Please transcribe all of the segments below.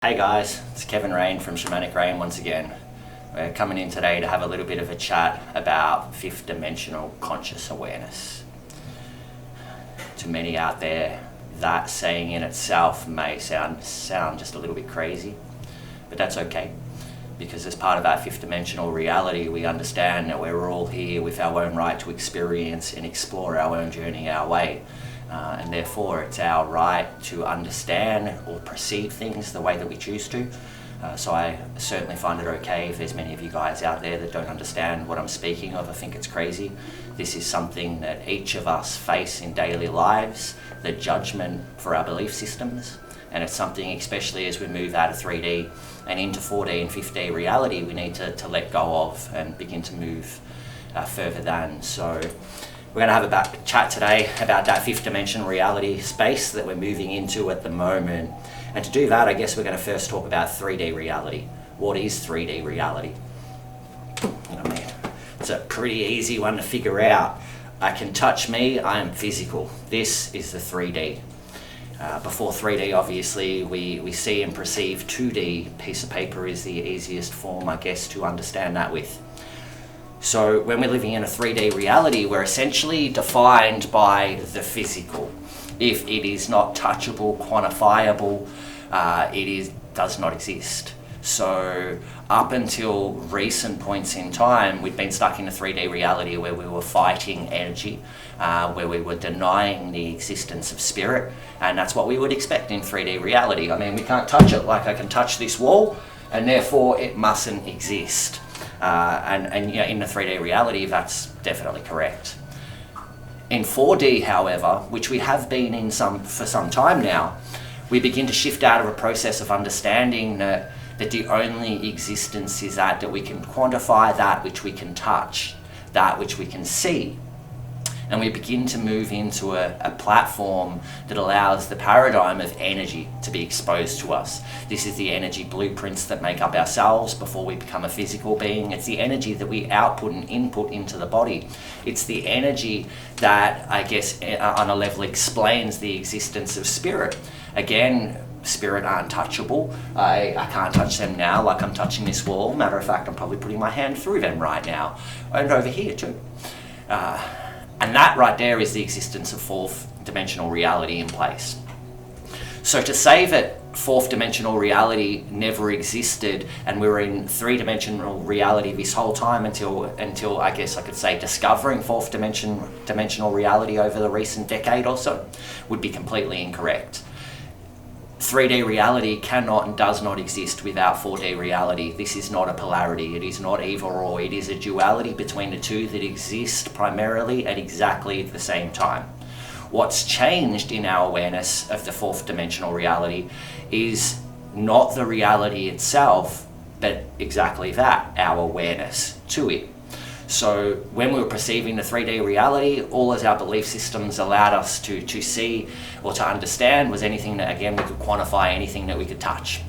Hey guys, it's Kevin Rain from Shamanic Rain once again. We're coming in today to have a little bit of a chat about fifth dimensional conscious awareness. To many out there, that saying in itself may sound just a little bit crazy, but that's okay, because as part of our fifth dimensional reality, we understand that we're all here with our own right to experience and explore our own journey our way. And therefore it's our right to understand or perceive things the way that we choose to. So I certainly find it okay if there's many of you guys out there that don't understand what I'm speaking of. I think it's crazy. This is something that each of us face in daily lives, the judgment for our belief systems. And it's something, especially as we move out of 3D and into 4D and 5D reality, we need to let go of and begin to move further than. So we're going to have a chat today about that fifth dimension reality space that we're moving into at the moment. And to do that, I guess we're going to first talk about 3D reality. What is 3D reality? I mean, it's a pretty easy one to figure out. I can touch me, I am physical. This is the 3D. Before 3D, obviously, we see and perceive 2D. Piece of paper is the easiest form, I guess, to understand that with. So when we're living in a 3D reality, we're essentially defined by the physical. If it is not touchable, quantifiable, does not exist. So up until recent points in time, we'd been stuck in a 3D reality where we were fighting energy, where we were denying the existence of spirit, and that's what we would expect in 3D reality. I mean, we can't touch it like I can touch this wall, and therefore it mustn't exist. And you know, in the 3D reality, that's definitely correct. In 4D, however, which we have been in for some time now, we begin to shift out of a process of understanding that the only existence is that we can quantify, that which we can touch, that which we can see. And we begin to move into a platform that allows the paradigm of energy to be exposed to us. This is the energy blueprints that make up ourselves before we become a physical being. It's the energy that we output and input into the body. It's the energy that, I guess, on a level explains the existence of spirit. Again, spirit aren't touchable. I can't touch them now like I'm touching this wall. Matter of fact, I'm probably putting my hand through them right now. And over here too. And that right there is the existence of fourth dimensional reality in place. So to say that fourth dimensional reality never existed and we were in three-dimensional reality this whole time until I guess I could say discovering fourth dimensional reality over the recent decade or so would be completely incorrect. 3D reality cannot and does not exist without 4D reality. This is not a polarity. It is not either or. It is a duality between the two that exist primarily at exactly the same time. What's changed in our awareness of the fourth dimensional reality is not the reality itself, but exactly that, our awareness to it. So when we were perceiving the 3D reality, all of our belief systems allowed us to see or to understand was anything that, again, we could quantify, anything that we could touch.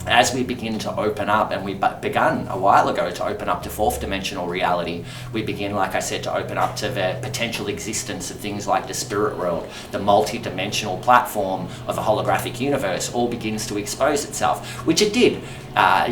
As we begin to open up, and we begun a while ago to open up to fourth dimensional reality, we begin, like I said, to open up to the potential existence of things like the spirit world, the multi-dimensional platform of a holographic universe, all begins to expose itself, which it did.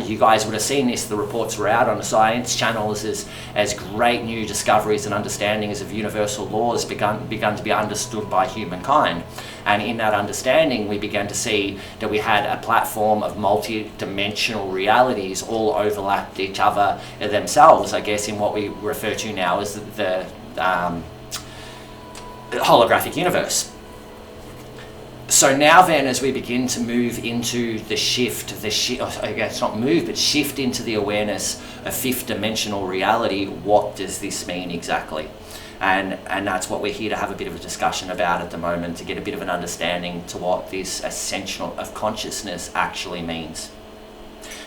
You guys would have seen this, the reports were out on the science channels as great new discoveries and understandings of universal laws begun to be understood by humankind. And in that understanding, we began to see that we had a platform of multi-dimensional realities all overlapped each other themselves, I guess, in what we refer to now as the holographic universe. So now then, as we begin to move into shift into the awareness of fifth dimensional reality, what does this mean exactly? And that's what we're here to have a bit of a discussion about at the moment, to get a bit of an understanding to what this ascension of consciousness actually means.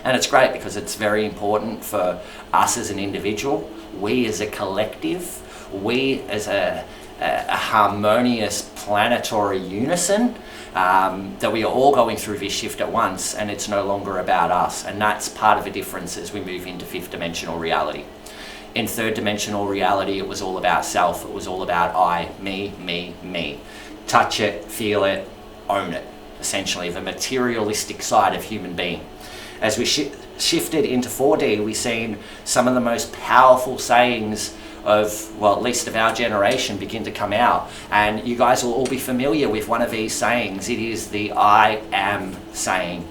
And it's great because it's very important for us as an individual, we as a collective, we as a harmonious planetary unison, that we are all going through this shift at once, and it's no longer about us. And that's part of the difference as we move into fifth dimensional reality. In third dimensional reality, it was all about self. It was all about I, me. Touch it, feel it, own it. essentially, the materialistic side of human being. As we shifted into 4D, we've seen some of the most powerful sayings of, well, at least of our generation begin to come out. And you guys will all be familiar with one of these sayings. It is the I am saying.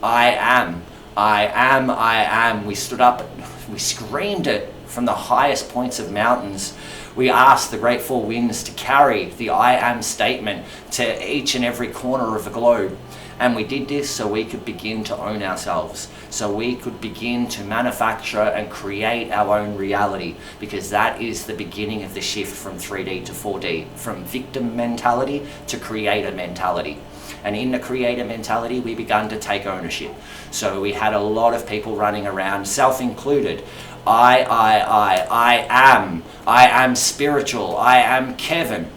I am, I am, I am. We stood up, we screamed it from the highest points of mountains. We asked the great four winds to carry the I am statement to each and every corner of the globe. And we did this so we could begin to own ourselves, so we could begin to manufacture and create our own reality, because that is the beginning of the shift from 3D to 4D, from victim mentality to creator mentality. And in the creator mentality, we began to take ownership. So we had a lot of people running around, self included. I am spiritual, I am Kevin.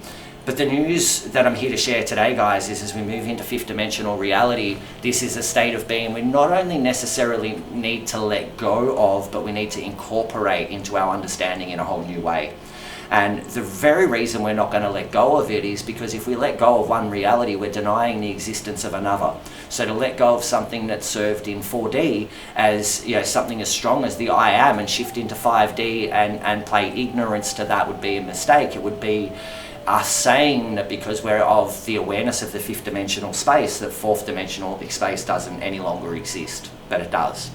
But the news that I'm here to share today, guys, is as we move into fifth dimensional reality, this is a state of being we not only necessarily need to let go of, but we need to incorporate into our understanding in a whole new way. And the very reason we're not going to let go of it is because if we let go of one reality, we're denying the existence of another. So to let go of something that served in 4D as, you know, something as strong as the I am, and shift into 5D and play ignorance to that would be a mistake. It would be us saying that because we're of the awareness of the fifth dimensional space, that fourth dimensional space doesn't any longer exist, but it does.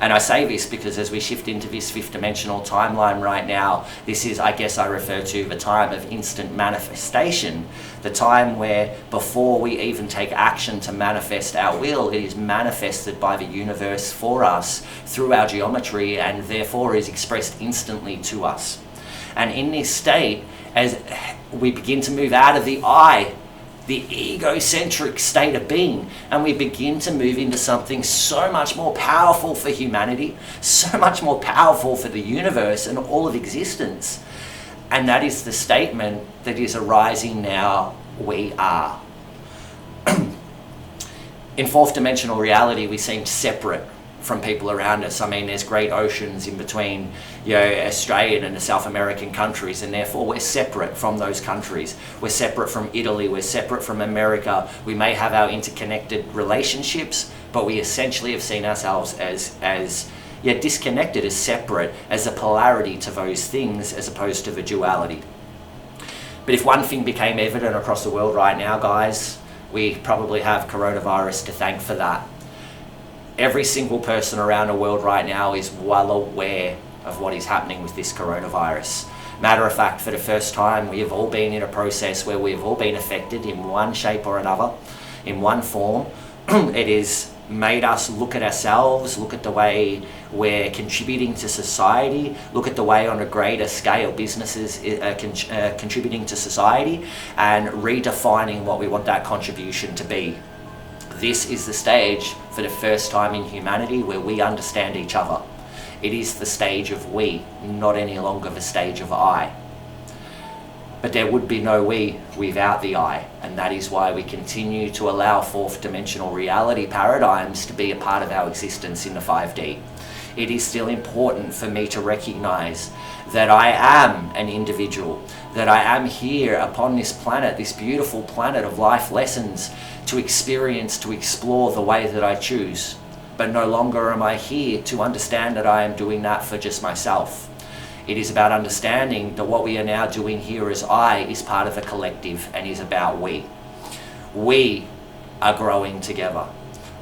And I say this because as we shift into this fifth dimensional timeline right now, this is, I guess I refer to the time of instant manifestation, the time where before we even take action to manifest our will, it is manifested by the universe for us through our geometry, and therefore is expressed instantly to us. And in this state, as we begin to move out of the I, the egocentric state of being, and we begin to move into something so much more powerful for humanity, so much more powerful for the universe and all of existence. And that is the statement that is arising now: we are. In fourth dimensional reality, we seem separate from people around us. I mean, there's great oceans in between, you know, Australian and the South American countries, and therefore we're separate from those countries. We're separate from Italy, we're separate from America. We may have our interconnected relationships, but we essentially have seen ourselves as disconnected, as separate, as a polarity to those things as opposed to the duality. But if one thing became evident across the world right now, guys, we probably have coronavirus to thank for that. Every single person around the world right now is well aware of what is happening with this coronavirus. Matter of fact, for the first time, we have all been in a process where we have all been affected in one shape or another, in one form. It has made us look at ourselves, look at the way we're contributing to society, look at the way on a greater scale businesses are contributing to society, and redefining what we want that contribution to be. This is the stage for the first time in humanity where we understand each other. It is the stage of we, not any longer the stage of I. But there would be no we without the I, and that is why we continue to allow fourth dimensional reality paradigms to be a part of our existence in the 5D. It is still important for me to recognize that I am an individual, that I am here upon this planet, this beautiful planet of life lessons, to experience, to explore the way that I choose. But no longer am I here to understand that I am doing that for just myself. It is about understanding that what we are now doing here as I is part of a collective and is about we. We are growing together.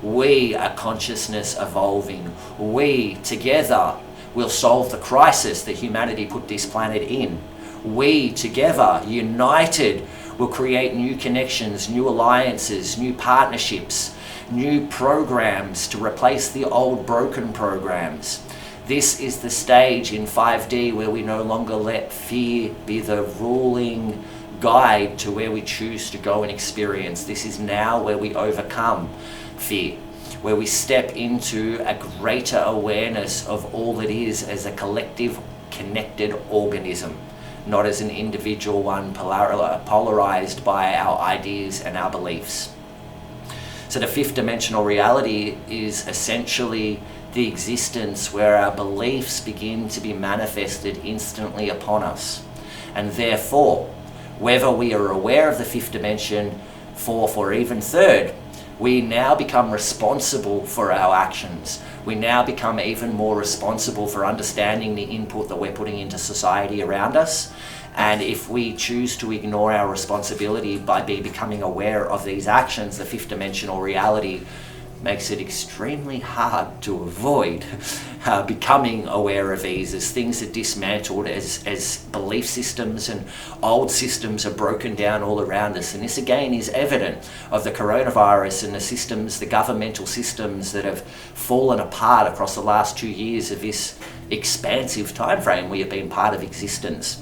We are consciousness evolving. We together will solve the crisis that humanity put this planet in. We together, united, will create new connections, new alliances, new partnerships, new programs to replace the old broken programs. This is the stage in 5D where we no longer let fear be the ruling guide to where we choose to go and experience. This is now where we overcome fear, where we step into a greater awareness of all that is as a collective, connected organism, not as an individual one polarized by our ideas and our beliefs. So the fifth dimensional reality is essentially the existence where our beliefs begin to be manifested instantly upon us. And therefore, whether we are aware of the fifth dimension fourth, or even third, we now become responsible for our actions. We now become even more responsible for understanding the input that we're putting into society around us. And if we choose to ignore our responsibility by becoming aware of these actions, the fifth dimensional reality makes it extremely hard to avoid becoming aware of these as things are dismantled, as belief systems and old systems are broken down all around us. And this again is evident of the coronavirus and the systems, the governmental systems that have fallen apart across the last 2 years of this expansive time frame we have been part of existence.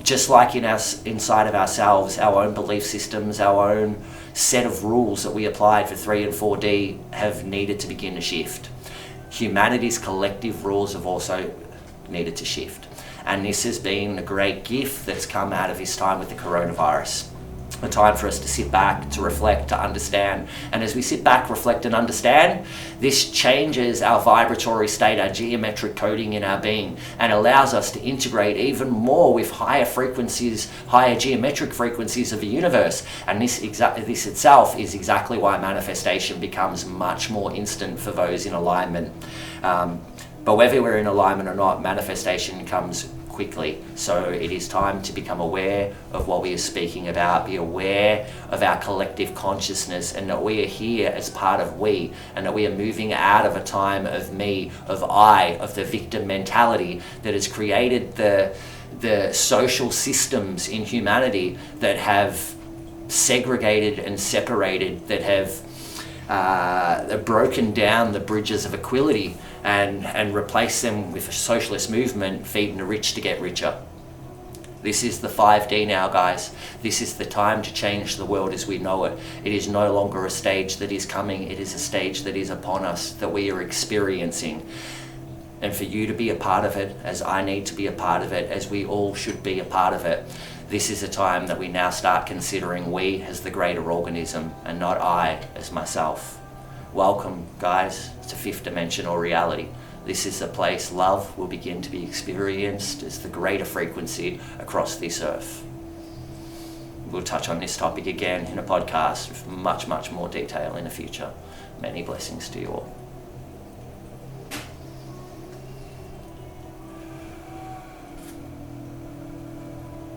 Just like inside of ourselves, our own belief systems, our own set of rules that we applied for 3 and 4D have needed to begin to shift. Humanity's collective rules have also needed to shift. And this has been a great gift that's come out of this time with the coronavirus. A time for us to sit back, to reflect, to understand. And as we sit back, reflect and understand, this changes our vibratory state, our geometric coding in our being, and allows us to integrate even more with higher frequencies, higher geometric frequencies of the universe. And this itself is exactly why manifestation becomes much more instant for those in alignment. But whether we're in alignment or not, manifestation comes quickly. So it is time to become aware of what we are speaking about, be aware of our collective consciousness, and that we are here as part of we, and that we are moving out of a time of me, of I, of the victim mentality that has created the social systems in humanity that have segregated and separated, that have broken down the bridges of equality and replace them with a socialist movement feeding the rich to get richer. This is the 5D now, guys. This is the time to change the world as we know it. It is no longer a stage that is coming. It is a stage that is upon us, that we are experiencing. And for you to be a part of it, as I need to be a part of it, as we all should be a part of it, this is a time that we now start considering we as the greater organism and not I as myself. Welcome, guys, to fifth dimensional reality. This is the place love will begin to be experienced as the greater frequency across this earth. We'll touch on this topic again in a podcast with much, much more detail in the future. Many blessings to you all.